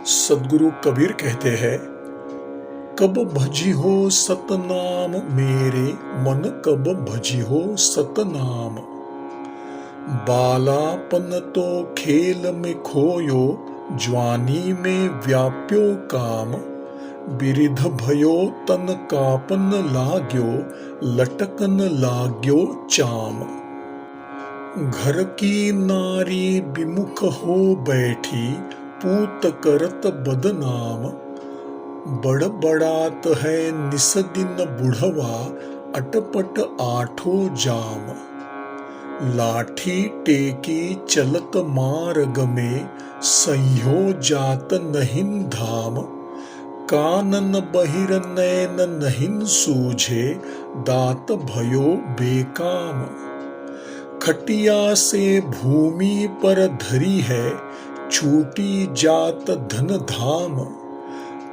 सदगुरु कबीर कहते हैं, कब भजी हो सतनाम मेरे मन, कब भजी हो सतनाम। बालापन तो खेल में खोयो, ज्वानी में व्याप्यो काम। बिरिध भयो तन कापन लाग्यो, लटकन लाग्यो चाम। घर की नारी विमुख हो बैठी, पूत करत बदनाम। बड़बड़ात है निस दिन बुढ़वा, अटपट आठो जाम। लाठी टेकी चलत मार्ग में, सह्यो जात नहिन धाम। कानन बहिर नैन नहिन सूझे, दात भयो बेकाम। खटिया से भूमि पर धरी है, छूटी जात धन धाम।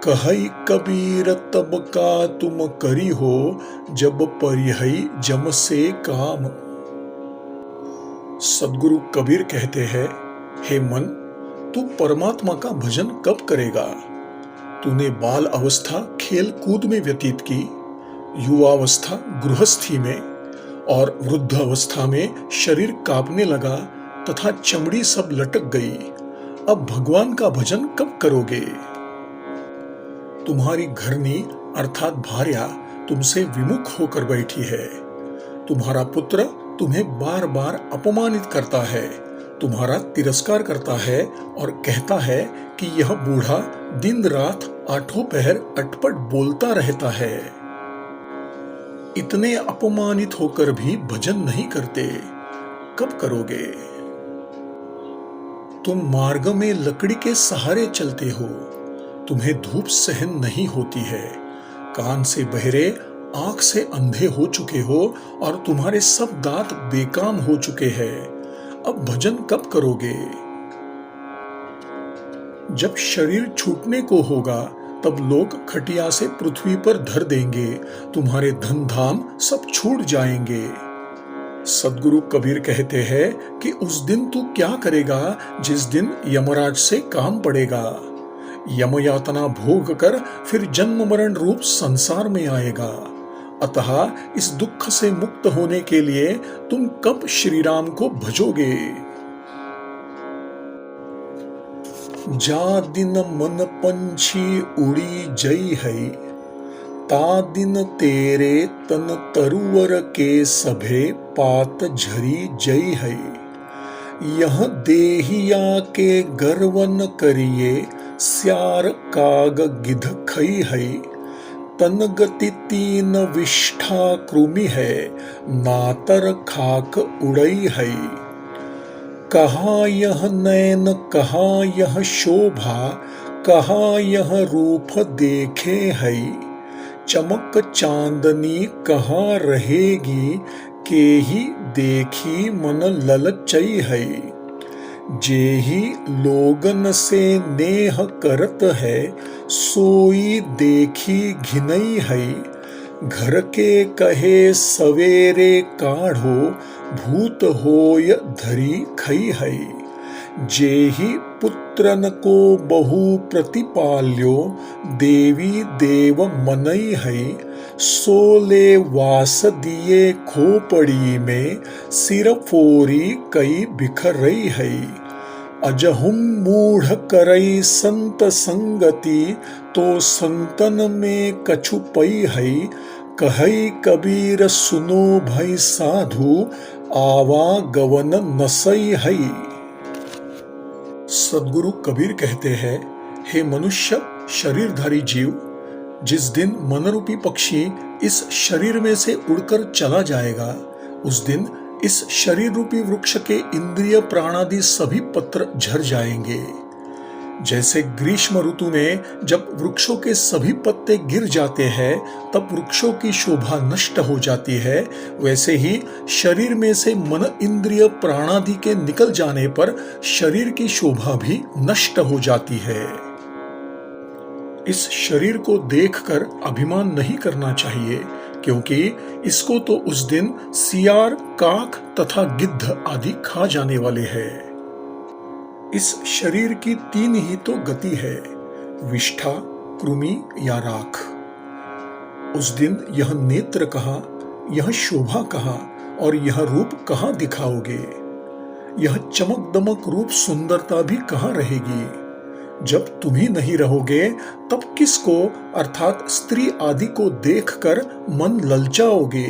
कहई कबीर तब का तुम करी हो, जब परिहई जम से काम। सदगुरु कबीर कहते हैं, हे मन, तू परमात्मा का भजन कब करेगा। तूने बाल अवस्था खेल कूद में व्यतीत की, युवावस्था गृहस्थी में और वृद्ध अवस्था में शरीर कांपने लगा तथा चमड़ी सब लटक गई। अब भगवान का भजन कब करोगे। तुम्हारी घरनी अर्थात भार्या तुमसे विमुख होकर बैठी है। तुम्हारा पुत्र तुम्हें बार बार अपमानित करता है, तुम्हारा तिरस्कार करता है और कहता है कि यह बूढ़ा दिन रात आठों पहर अटपट बोलता रहता है। इतने अपमानित होकर भी भजन नहीं करते, कब करोगे। तुम मार्ग में लकड़ी के सहारे चलते हो, तुम्हें धूप सहन नहीं होती है। कान से बहरे, आंख से अंधे हो चुके हो और तुम्हारे सब दांत बेकाम हो चुके हैं। अब भजन कब करोगे। जब शरीर छूटने को होगा तब लोग खटिया से पृथ्वी पर धर देंगे, तुम्हारे धन धाम सब छूट जाएंगे। सदगुरु कबीर कहते हैं कि उस दिन तू क्या करेगा जिस दिन यमराज से काम पड़ेगा। यम यातना भोग कर फिर जन्म मरण रूप संसार में आएगा। अतः इस दुख से मुक्त होने के लिए तुम कब श्री राम को भजोगे। जा दिन मन पंछी उड़ी जई है, ता दिन तेरे तन तरुवर के सभे पात झरी जई है। यह देहिया के गर्वन करिए, स्यार काग गिध खई है। तन गति तीन विष्ठा कृमि है, नातर खाक उड़ई है। कहाँ यह नैन कहाँ यह शोभा, कहाँ यह रूप देखे है। चमक चांदनी कहाँ रहेगी, के ही देखी मन ललचई है। जेहि लोगन से नेह करत है, सोई देखी घिनई है। घर के कहे सवेरे काढ़ो, भूत होय धरी खई है। जेहि पुत्रन को बहु प्रतिपाल्यो, देवी देव मनई है। सोले वास दिए खोपड़ी में, सिर फोरी कई बिखरई है। अजहुम मूढ़ करई संत संगति, तो संतन में कछु पई है। कहई कबीर सुनो भई साधु, आवागवन नसई है। सदगुरु कबीर कहते हैं, हे मनुष्य शरीरधारी जीव, जिस दिन मनरूपी पक्षी इस शरीर में से उड़कर चला जाएगा, उस दिन इस शरीर रूपी वृक्ष के इंद्रिय प्राणादि सभी पत्र झर जाएंगे। जैसे ग्रीष्म ऋतु में जब वृक्षों के सभी पत्ते गिर जाते हैं तब वृक्षों की शोभा नष्ट हो जाती है, वैसे ही शरीर में से मन इंद्रिय प्राणादि के निकल जाने पर शरीर की शोभा भी नष्ट हो जाती है। इस शरीर को देखकर अभिमान नहीं करना चाहिए, क्योंकि इसको तो उस दिन सियार, काक तथा गिद्ध आदि खा जाने वाले हैं। इस शरीर की तीन ही तो गति है, विष्ठा, कृमि या राख। उस दिन यह नेत्र कहाँ, यह शोभा कहाँ और यह रूप कहाँ दिखाओगे? यह चमक दमक रूप सुंदरता भी कहाँ रहेगी? जब तुम ही नहीं रहोगे तब किसको अर्थात स्त्री आदि को देखकर मन ललचाओगे?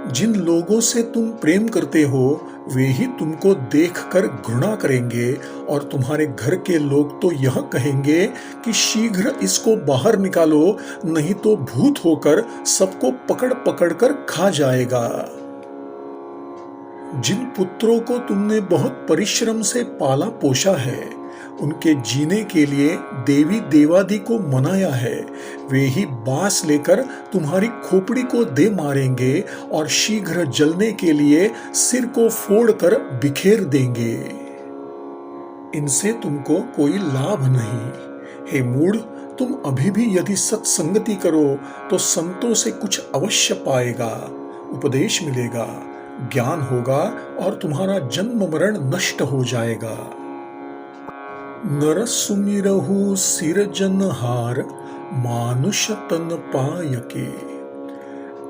जिन लोगों से तुम प्रेम करते हो वे ही तुमको देखकर घृणा करेंगे और तुम्हारे घर के लोग तो यह कहेंगे कि शीघ्र इसको बाहर निकालो, नहीं तो भूत होकर सबको पकड़ पकड़ कर खा जाएगा। जिन पुत्रों को तुमने बहुत परिश्रम से पाला पोषा है, उनके जीने के लिए देवी देवादि को मनाया है, वे ही बांस लेकर तुम्हारी खोपड़ी को दे मारेंगे और शीघ्र जलने के लिए सिर को फोड़कर बिखेर देंगे। इनसे तुमको कोई लाभ नहीं। हे मूढ़, तुम अभी भी यदि सत्संगति करो तो संतों से कुछ अवश्य पाएगा, उपदेश मिलेगा, ज्ञान होगा और तुम्हारा जन्म मरण नष्ट हो जाएगा। नर सुमिरहु सिरजनहार, मानुष तन पायके।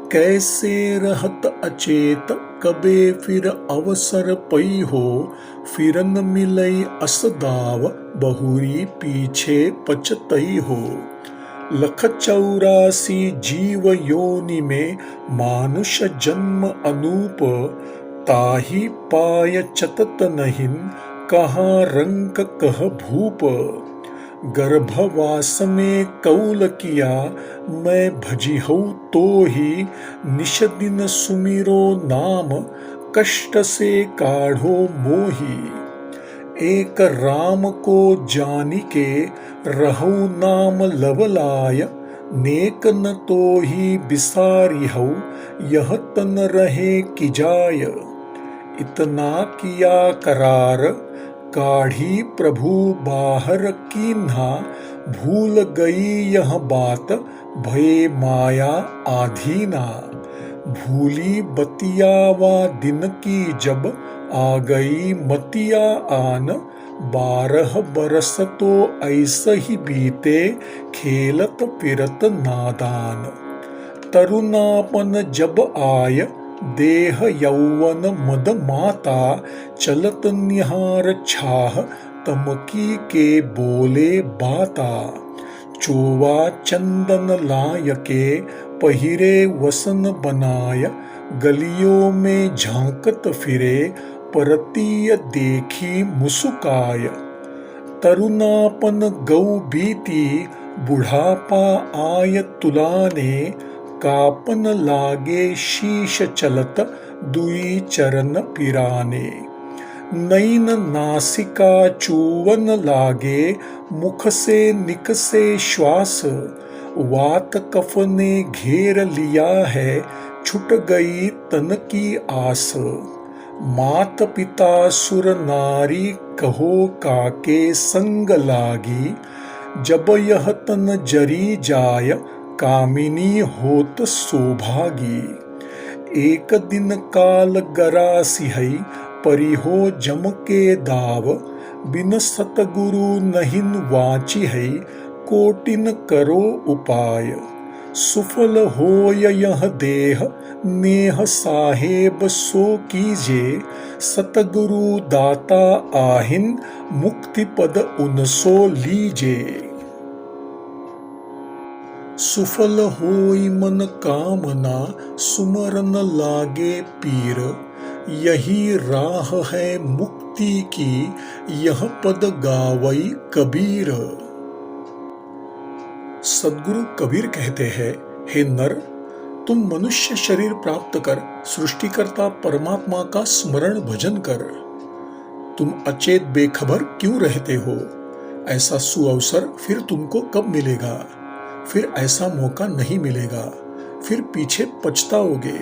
कैसे रहत अचेत, कबे फिर अवसर पई हो। फिरन मिलई असदाव, बहुरी पीछे पचतई हो। लख 84 जीव योनि में, मानुष जन्म अनूप। ताहि पाय चतत नहिन, कहाँ रंक कह भूप। गर्भवास में कौल किया, मैं भजिहऊ तो ही। निश दिन सुमिरो नाम, कष्ट से काढ़ो मोही। एक राम को जानिके, रहऊ नाम लवलाय। नेक न तो ही बिसारिहऊ, यह तन रहे किजाय। इतना किया करार, काढ़ी प्रभु बाहर कीन्हा। भूल गई यह बात, भये माया आधीना। भूली बतियावा दिन की जब, आ गई मतिया आन। 12 बरस तो ऐसे ही बीते, खेलत फिरत नादान। तरुणापन जब आय, देह यौवन मद माता। चलत निहार छाह, तमकी के बोले बाता। चोवा चंदन लायके, पहिरे वसन बनाय। गलियों में झांकत फिरे, परतीय देखी मुसुकाय। तरुणापन गौ बीती, बुढ़ापा आय तुलाने। कापन लागे शीश चलत, दुई चरण पिराने। नैन नासिका चूवन लागे, मुख से निकसे श्वास। वात कफ ने घेर लिया है, छूट गई तन की आस। मात पिता सुर नारी, कहो काके संग लागी। जब यह तन जरी जाय, कामिनी होत सौभागी। एक दिन काल गरा सिहई, परिहो जम के दाव। बिन सतगुरु नहिन वाची है, कोटिन करो उपाय। सुफल होय यह देह, नेह साहेब सो कीजे। सतगुरु दाता आहिन, मुक्ति पद उनसो लीजे। सुफल होई मन कामना, सुमरन लागे पीर। यही राह है मुक्ति की, यह पद गावई कबीर। सद्गुरु कबीर कहते हैं, हे नर, तुम मनुष्य शरीर प्राप्त कर सृष्टिकर्ता परमात्मा का स्मरण भजन कर। तुम अचेत बेखबर क्यों रहते हो? ऐसा सुअवसर फिर तुमको कब मिलेगा? फिर ऐसा मौका नहीं मिलेगा, फिर पीछे पछताओगे।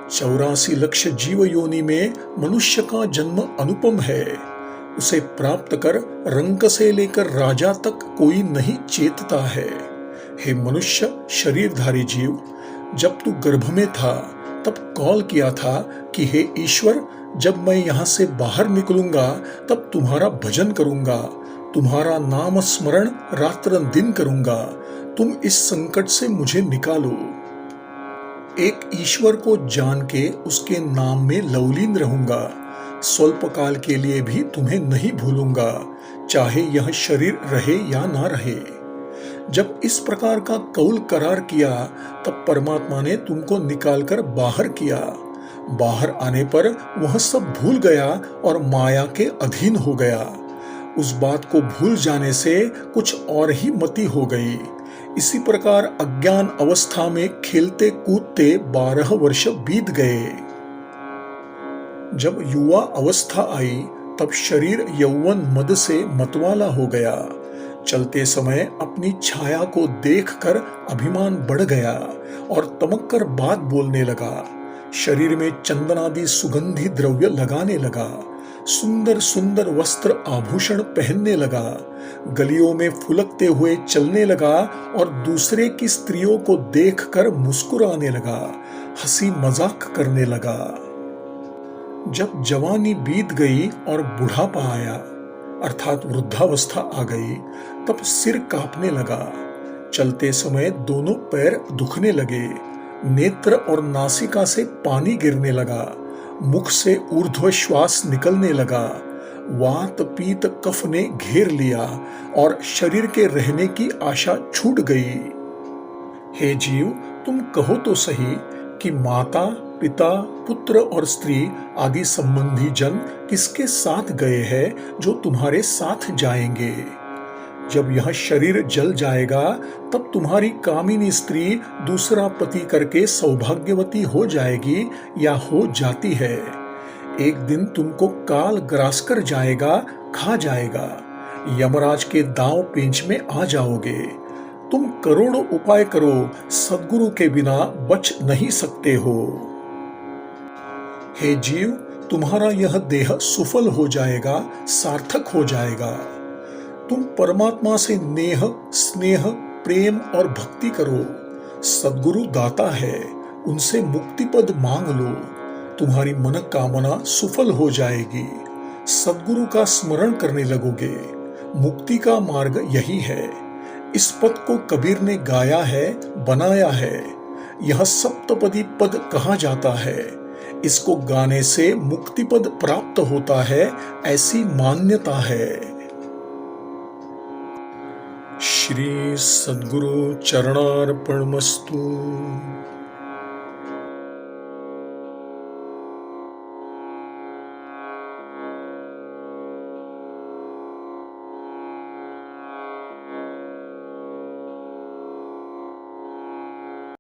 84 लक्ष जीव योनि में मनुष्य का जन्म अनुपम है। उसे प्राप्त कर रंक से लेकर राजा तक कोई नहीं चेतता है। हे मनुष्य शरीरधारी जीव, जब तू गर्भ में था तब कॉल किया था कि हे ईश्वर, जब मैं यहाँ से बाहर निकलूंगा तब तुम्हारा भजन करूंगा, तुम्हारा नाम स्मरण रात्र दिन करूंगा, तुम इस संकट से मुझे निकालो। एक ईश्वर को जान के उसके नाम में लवलीन रहूंगा, स्वल्प काल के लिए भी तुम्हें नहीं भूलूंगा, चाहे यह शरीर रहे या ना रहे। जब इस प्रकार का कौल करार किया तब परमात्मा ने तुमको निकालकर बाहर किया। बाहर आने पर वह सब भूल गया और माया के अधीन हो गया। उस बात को भूल जाने से कुछ और ही मति हो गई। इसी प्रकार अज्ञान अवस्था में खेलते कूदते 12 वर्ष बीत गए। जब युवा अवस्था आई तब शरीर यौवन मद से मतवाला हो गया। चलते समय अपनी छाया को देखकर अभिमान बढ़ गया और तमक कर बात बोलने लगा। शरीर में चंदनादि सुगंधी द्रव्य लगाने लगा, सुंदर सुंदर वस्त्र आभूषण पहनने लगा, गलियों में फुलकते हुए चलने लगा और दूसरे की स्त्रियों को देखकर मुस्कुराने लगा, हंसी मजाक करने लगा। जब जवानी बीत गई और बुढ़ापा आया अर्थात वृद्धावस्था आ गई तब सिर कांपने लगा। चलते समय दोनों पैर दुखने लगे, नेत्र और नासिका से पानी गिरने लगा, मुख से ऊर्ध्व श्वास निकलने लगा, वात पीत कफ ने घेर लिया और शरीर के रहने की आशा छूट गई। हे जीव, तुम कहो तो सही कि माता पिता पुत्र और स्त्री आदि संबंधी जन किसके साथ गए हैं जो तुम्हारे साथ जाएंगे। जब यह शरीर जल जाएगा तब तुम्हारी कामिनी स्त्री दूसरा पति करके सौभाग्यवती हो जाएगी या हो जाती है। एक दिन तुमको काल ग्रास कर जाएगा, खा जाएगा, यमराज के दांव पेंच में आ जाओगे। तुम करोड़ों उपाय करो, सद्गुरु के बिना बच नहीं सकते हो। हे जीव, तुम्हारा यह देह सुफल हो जाएगा, सार्थक हो जाएगा। तुम परमात्मा से नेह स्नेह प्रेम और भक्ति करो। सद्गुरु दाता है, उनसे मुक्ति पद मांग लो, तुम्हारी मनोकामना सुफल हो जाएगी। सद्गुरु का स्मरण करने लगोगे। मुक्ति का मार्ग यही है। इस पद को कबीर ने गाया है, बनाया है। यह सप्तपदी पद कहा जाता है। इसको गाने से मुक्ति पद प्राप्त होता है, ऐसी मान्यता है। श्री सद्गुरु चरणार्पणमस्तु।